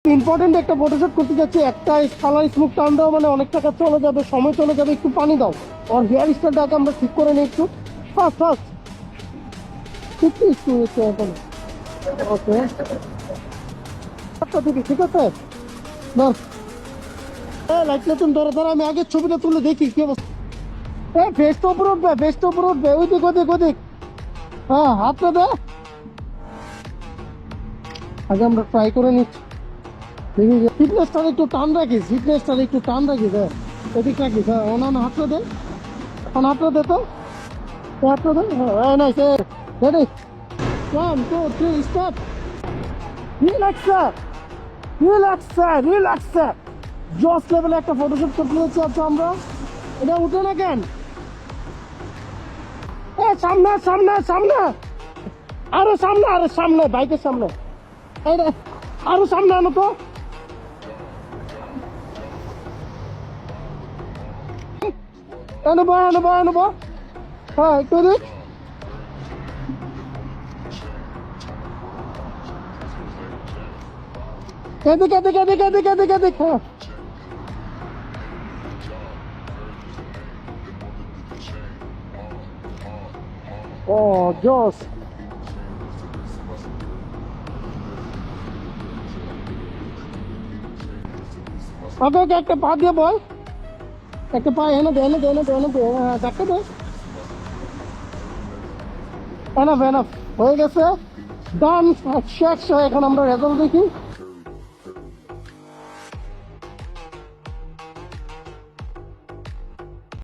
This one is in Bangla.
ইম্পর্টেন্ট একটা ফটোশুট করতে যাচ্ছি, একটা কালার স্মুক টান দাও মানে অনেক টাকা চলে যাবে, সময় চলে যাবে, একটু পানি দাও। আর হেয়ার স্টাইলটাকে আমরা ঠিক করে নিই একটু ফার্স্ট ফার্স্ট একটু এখন। ওকে দিবি, ঠিক আছে না? লাইট নতুন ধরে ধরে আমি আগের ছবিটা তুলে দেখি কি অবস্থা। ফেস তো উপরে উঠবে, ফেস তো উপরে উঠবে, ওইদিক ওদিক ওদিক। হ্যাঁ হাতটা দে, আগে আমরা ট্রাই করে নিচ্ছি। ফিটনেসটা একটু টান রাখিস, ফিটনেসটা একটু টান রাখিস। হ্যাঁ এদিক রাখিস। হ্যাঁ অন্য হাতটা দে, হাতটা দে তো, হাতটা দে। হ্যাঁ nice, ready 1 2 3 start. Relax sir, relax sir, relax sir. জস লেভেলে একটা ফটোশুট করতে যাচ্ছি আচ্ছা আমরা। এটা উঠে না কেন? সামনে সামনে সামনে, আরো সামনে, আরো সামনে, বাইকের সামনে। আরো সামনে আনো তো। আনবো হ্যাঁ একটু দিক। এদিক এদিক এদিক এদিক এদিক এদিক। হ্যাঁ ও জোস। ওকে ওকে, একটা পা দিয়ে বল, একটা পা এনে দে, এনে দে, এনে দে, এনে দে। হ্যাঁ দেখতে দে। এনাফ এনাফ হয়ে গেছে, ডান। 100 এখন আমরা রেজাল্ট দেখি।